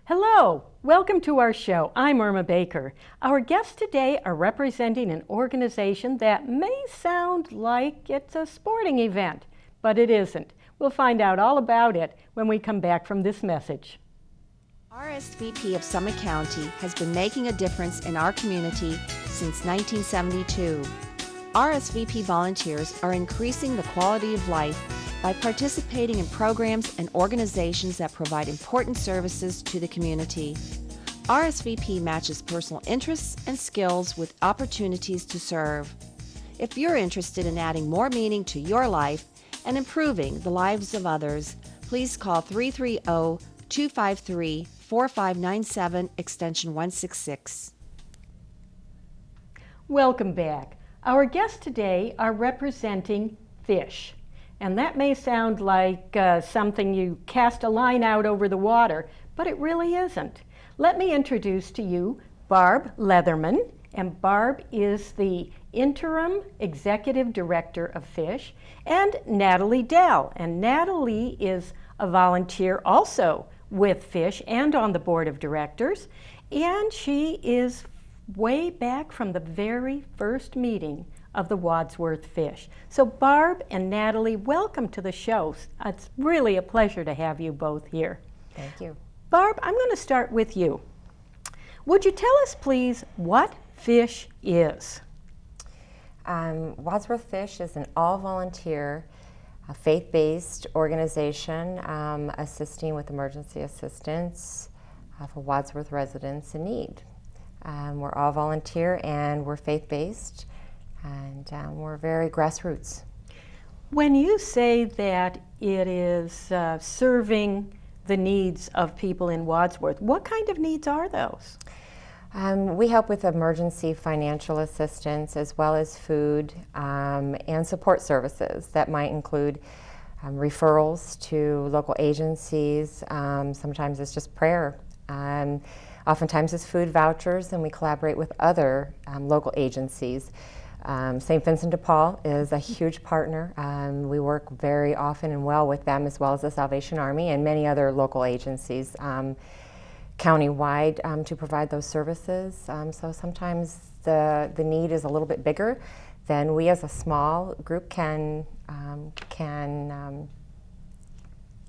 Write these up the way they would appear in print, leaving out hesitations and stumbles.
Hello, welcome to our show. I'm Irma Baker. Our guests today are representing an organization that may sound like it's a sporting event, but it isn't. We'll find out all about it when we come back from this message. RSVP of Summit County has been making a difference in our community since 1972. RSVP volunteers are increasing the quality of life by participating in programs and organizations that provide important services to the community. RSVP matches personal interests and skills with opportunities to serve. If you're interested in adding more meaning to your life and improving the lives of others, please call 330-253-4597, extension 166. Welcome back. Our guests today are representing fish. And that may sound like something you cast a line out over the water, but it really isn't. Let me introduce to you Barb Leatherman, and Barb is the Interim Executive Director of Fish, and Natalie Dell. And Natalie is a volunteer also with Fish and on the Board of Directors, and she is way back from the very first meeting of the Wadsworth Fish. So Barb and Natalie, welcome to the show. It's really a pleasure to have you both here. Thank you. Barb, I'm going to start with you. Would you tell us, please, what Fish is? Wadsworth Fish is an all-volunteer, faith-based organization assisting with emergency assistance for Wadsworth residents in need. We're all volunteer and we're faith-based. And we're very grassroots. When you say that it is serving the needs of people in Wadsworth, what kind of needs are those? We help with emergency financial assistance as well as food and support services that might include referrals to local agencies. Sometimes it's just prayer. Oftentimes it's food vouchers, and we collaborate with other local agencies. St. Vincent de Paul is a huge partner. We work very often and well with them, as well as the Salvation Army and many other local agencies countywide to provide those services. So sometimes the need is a little bit bigger than we as a small group can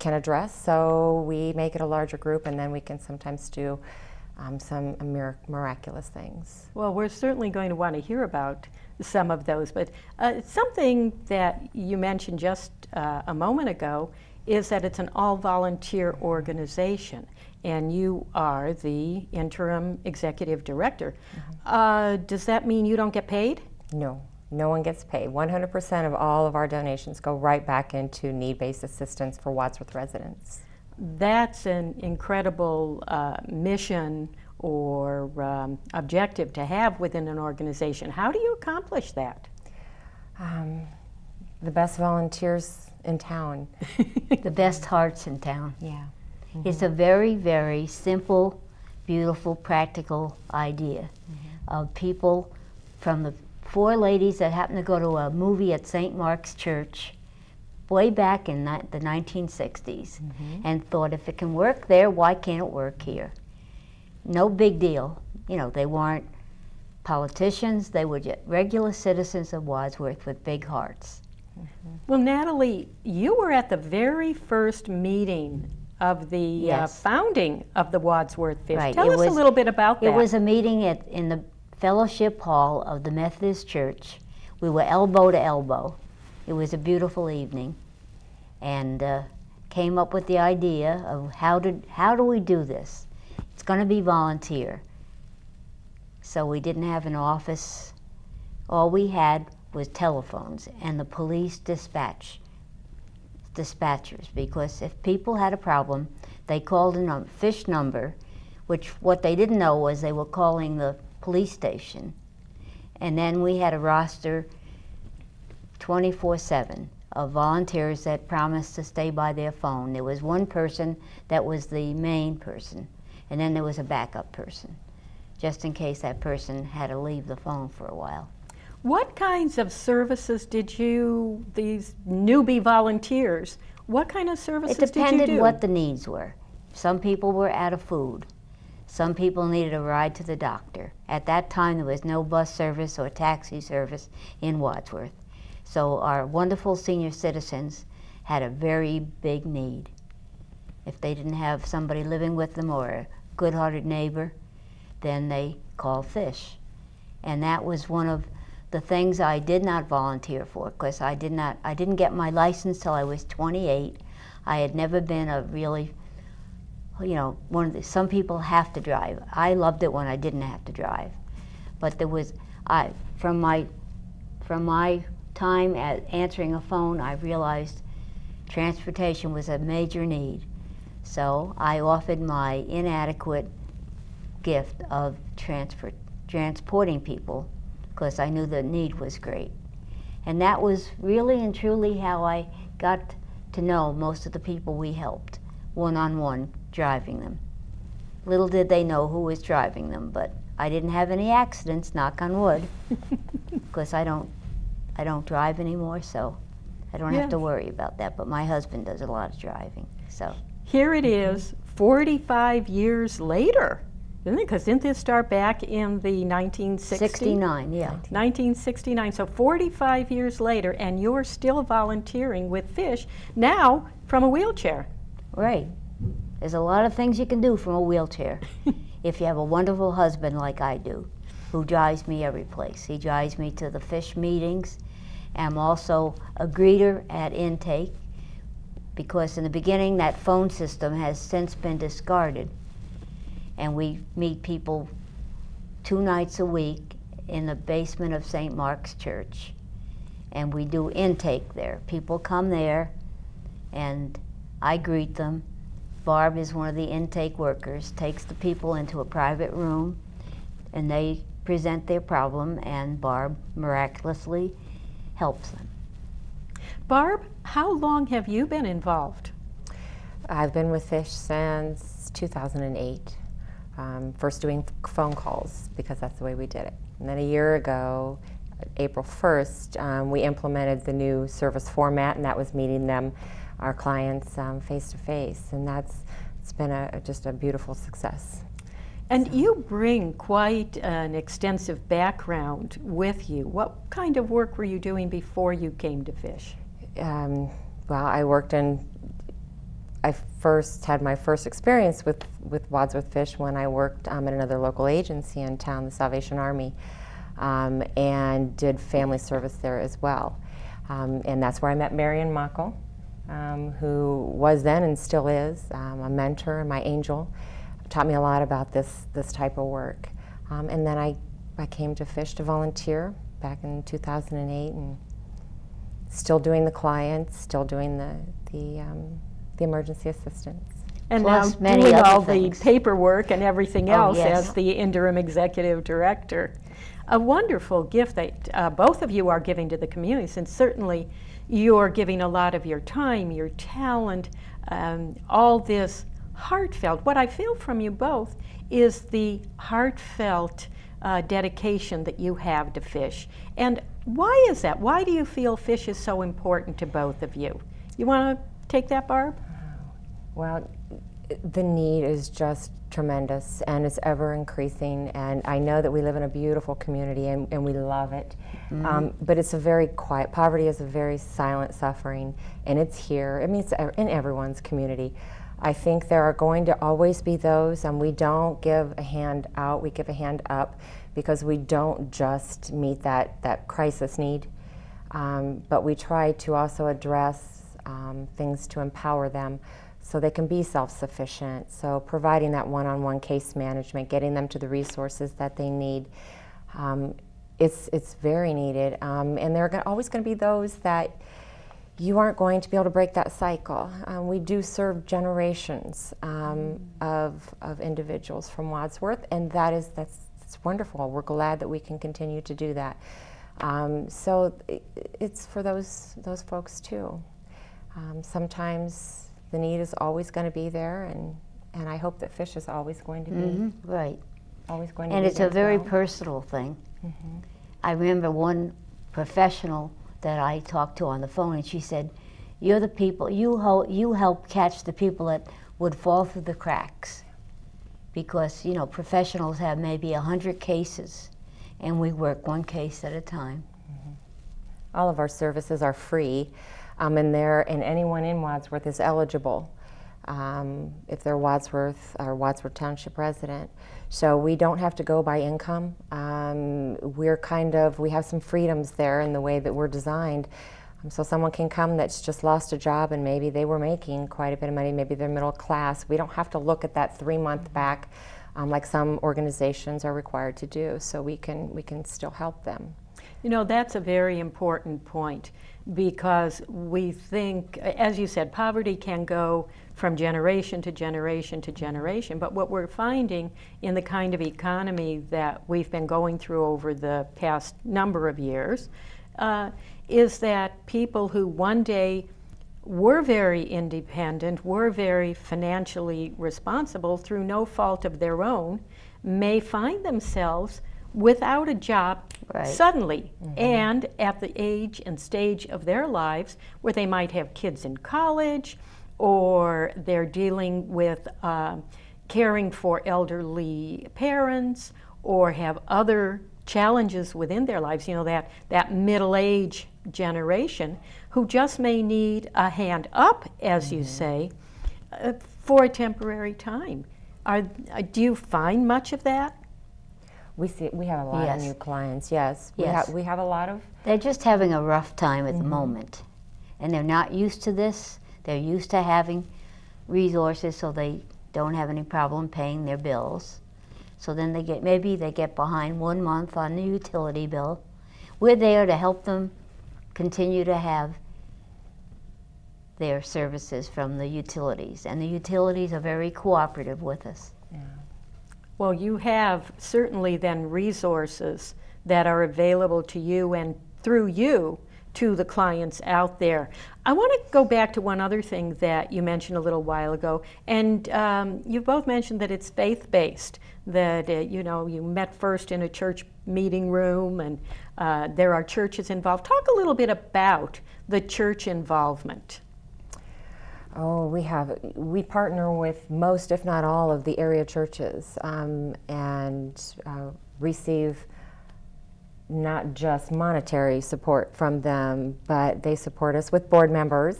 address. So we make it a larger group, and then we can sometimes do some miraculous things. Well, we're certainly going to want to hear about some of those, but something that you mentioned just a moment ago is that it's an all-volunteer organization, and you are the interim executive director. Mm-hmm. Does that mean you don't get paid? No, no one gets paid. 100% of all of our donations go right back into need-based assistance for Wadsworth residents. That's an incredible mission or objective to have within an organization. How do you accomplish that? The best volunteers in town. The best hearts in town. Yeah. Mm-hmm. It's a very, very simple, beautiful, practical idea of people from the four ladies that happened to go to a movie at St. Mark's Church way back in the 1960s, and thought, if it can work there, why can't it work here? No big deal. You know, they weren't politicians, they were just regular citizens of Wadsworth with big hearts. Well, Natalie, you were at the very first meeting of the Yes. Founding of the Wadsworth Fish. Right. Tell us a little bit about that. It was a meeting in the fellowship hall of the Methodist Church. We were elbow to elbow. It was a beautiful evening, and came up with the idea of how do we do this? It's going to be volunteer. So we didn't have an office. All we had was telephones and the police dispatchers, because if people had a problem, they called a fish number, which what they didn't know was they were calling the police station. And then we had a roster 24/7 of volunteers that promised to stay by their phone. There was one person that was the main person, and then there was a backup person, just in case that person had to leave the phone for a while. What kinds of services did these newbie volunteers, what kind of services It did you do? depended what the needs were. Some people were out of food. Some people needed a ride to the doctor. At that time, there was no bus service or taxi service in Wadsworth. So our wonderful senior citizens had a very big need. If they didn't have somebody living with them or a good-hearted neighbor, then they called Fish. And that was one of the things I did not volunteer for, because I didn't get my license till I was 28. I had never been a really, you know, some people have to drive. I loved it when I didn't have to drive. But there was, from my time at answering a phone, I realized transportation was a major need. So I offered my inadequate gift of transporting people, because I knew the need was great. And that was really and truly how I got to know most of the people we helped, one-on-one, driving them. Little did they know who was driving them, but I didn't have any accidents, knock on wood, because I don't drive anymore, so I don't have to worry about that. But my husband does a lot of driving, so. Here it is, 45 years later, isn't it? Because didn't this start back in the 1960s? 69, yeah. 1969, so 45 years later, and you're still volunteering with Fish, now from a wheelchair. Right. There's a lot of things you can do from a wheelchair if you have a wonderful husband like I do, who drives me every place. He drives me to the Fish meetings. I'm also a greeter at intake, because in the beginning that phone system has since been discarded. And we meet people 2 nights a week in the basement of St. Mark's Church. And we do intake there. People come there and I greet them. Barb is one of the intake workers, takes the people into a private room and they present their problem, and Barb miraculously helps them. Barb, how long have you been involved? I've been with Fish since 2008. First doing phone calls, because that's the way we did it. And then a year ago, April 1st, we implemented the new service format, and that was meeting them, our clients, face to face. And it's been just a beautiful success. And you bring quite an extensive background with you. What kind of work were you doing before you came to Fish? Well, I first had my first experience with Wadsworth Fish when I worked at another local agency in town, the Salvation Army, and did family service there as well. And that's where I met Marion Mockel, who was then and still is a mentor and my angel. Taught me a lot about this type of work. And then I came to Fish to volunteer back in 2008, and still doing the clients, still doing the emergency assistance. And Plus now many doing other all things. the paperwork and everything Oh, else yes. as the interim executive director. A wonderful gift that both of you are giving to the community, since certainly you're giving a lot of your time, your talent, all this heartfelt. What I feel from you both is the heartfelt dedication that you have to Fish. And why is that? Why do you feel Fish is so important to both of you? You want to take that, Barb? Well, the need is just tremendous, and it's ever increasing, and I know that we live in a beautiful community and we love it. But it's a very quiet, poverty is a very silent suffering, and it's here. I mean, it's in everyone's community. I think there are going to always be those, and we don't give a hand out, we give a hand up, because we don't just meet that crisis need, but we try to also address things to empower them so they can be self-sufficient. So providing that one-on-one case management, getting them to the resources that they need, it's very needed. And there are always going to be those that you aren't going to be able to break that cycle. We do serve generations of individuals from Wadsworth, and that's wonderful. We're glad that we can continue to do that. So it's for those folks too. Sometimes the need is always going to be there, and I hope that Fish is always going to be Right. always going to And be it's there a as very well. personal thing. I remember one professional that I talked to on the phone, and she said, "You're the people. You help catch the people that would fall through the cracks because, you know, professionals have maybe 100 cases and we work one case at a time. All of our services are free, and anyone in Wadsworth is eligible if they're Wadsworth or Wadsworth Township resident. So we don't have to go by income. We have some freedoms there in the way that we're designed. So someone can come that's just lost a job and maybe they were making quite a bit of money, maybe they're middle class. We don't have to look at that 3-month back like some organizations are required to do, so we can still help them. You know, that's a very important point, because we think, as you said, poverty can go from generation to generation to generation, but what we're finding in the kind of economy that we've been going through over the past number of years is that people who one day were very independent, were very financially responsible through no fault of their own, may find themselves without a job suddenly, and at the age and stage of their lives where they might have kids in college, or they're dealing with caring for elderly parents, or have other challenges within their lives, you know, that middle-age generation who just may need a hand up, as you say, for a temporary time. Do you find much of that? We have a lot of new clients, yes. We have a lot of... They're just having a rough time at the moment, and they're not used to this. They're used to having resources so they don't have any problem paying their bills. So then maybe they get behind 1 month on the utility bill. We're there to help them continue to have their services from the utilities, and the utilities are very cooperative with us. Yeah. Well, you have certainly then resources that are available to you and through you to the clients out there. I want to go back to one other thing that you mentioned a little while ago, and you both mentioned that it's faith-based, that you know, you met first in a church meeting room, and there are churches involved. Talk a little bit about the church involvement. Oh, we partner with most, if not all, of the area churches, and receive not just monetary support from them, but they support us with board members,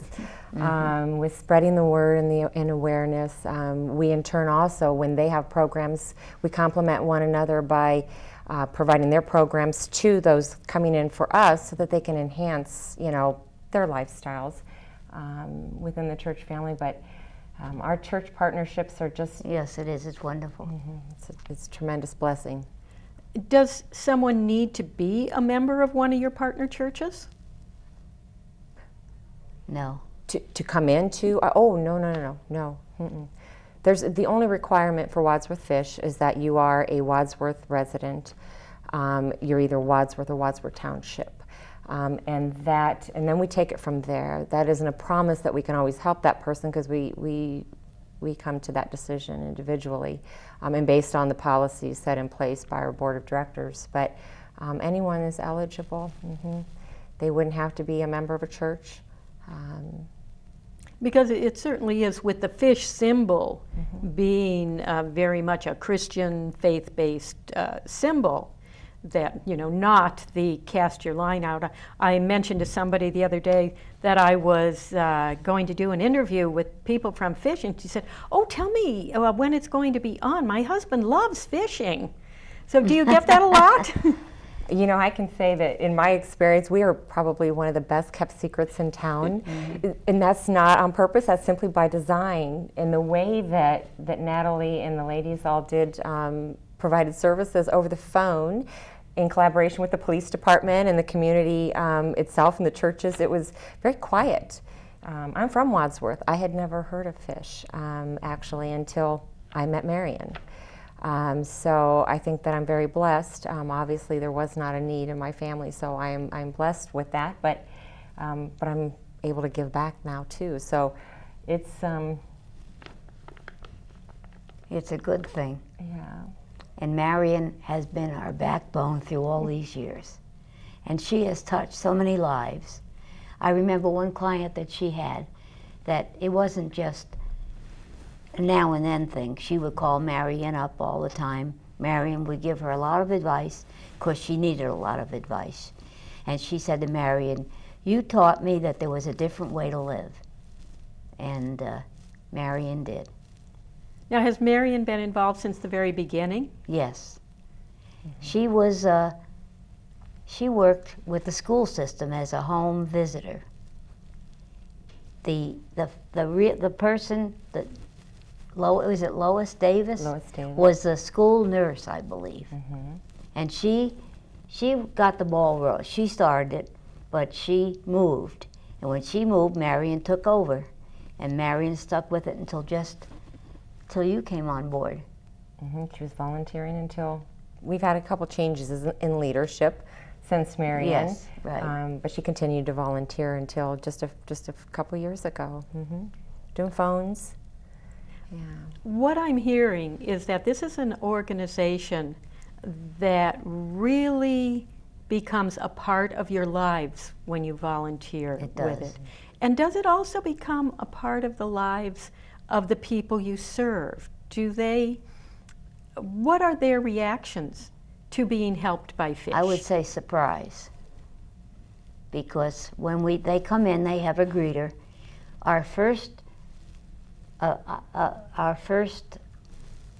with spreading the word and awareness. We in turn also, when they have programs, we complement one another by providing their programs to those coming in for us so that they can enhance, you know, their lifestyles within the church family. But our church partnerships are just... Yes, it is. It's wonderful. It's a tremendous blessing. Does someone need to be a member of one of your partner churches? No. To come into? Oh, no. There's the only requirement for Wadsworth Fish is that you are a Wadsworth resident. You're either Wadsworth or Wadsworth Township. And then we take it from there. That isn't a promise that we can always help that person, because we come to that decision individually and based on the policies set in place by our board of directors. But anyone is eligible. They wouldn't have to be a member of a church. Because it certainly is, with the fish symbol being very much a Christian faith-based symbol, that, you know, not the cast your line out. I mentioned to somebody the other day that I was going to do an interview with people from fishing. She said, "Oh, tell me when it's going to be on. My husband loves fishing." So do you get that a lot? You know, I can say that in my experience, we are probably one of the best kept secrets in town. And that's not on purpose, that's simply by design. And the way that Natalie and the ladies all did provided services over the phone in collaboration with the police department and the community itself and the churches, it was very quiet. I'm from Wadsworth. I had never heard of fish, actually, until I met Marion. So I think that I'm very blessed. Obviously, there was not a need in my family, so I'm blessed with that. But I'm able to give back now too. So it's a good thing. Yeah. And Marion has been our backbone through all these years. And she has touched so many lives. I remember one client that she had, that it wasn't just now and then thing. She would call Marion up all the time. Marion would give her a lot of advice, because she needed a lot of advice. And she said to Marion, "You taught me that there was a different way to live." And Marion did. Now, has Marion been involved since the very beginning? Yes. She was, she worked with the school system as a home visitor. The person that, was it Lois Davis? Lois Davis. Was the school nurse, I believe. And she got the ball rolling. She started it, but she moved. And when she moved, Marion took over. And Marion stuck with it until you came on board. She was volunteering until, we've had a couple changes in leadership since Marion. Yes, right. But she continued to volunteer until just a couple years ago. Doing phones. Yeah. What I'm hearing is that this is an organization that really becomes a part of your lives when you volunteer with it. And does it also become a part of the lives of the people you serve? What are their reactions to being helped by fish? I would say surprise. Because when they come in, they have a greeter. Our first,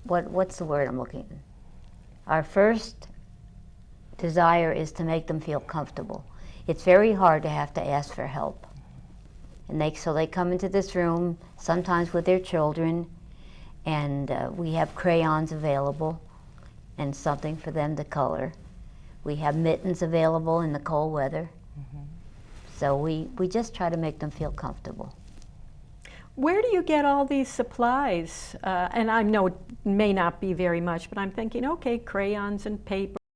what's the word I'm looking at? Our first desire is to make them feel comfortable. It's very hard to have to ask for help. And so they come into this room, sometimes with their children, and we have crayons available and something for them to color. We have mittens available in the cold weather. So we just try to make them feel comfortable. Where do you get all these supplies? And I know it may not be very much, but I'm thinking, okay, crayons and paper.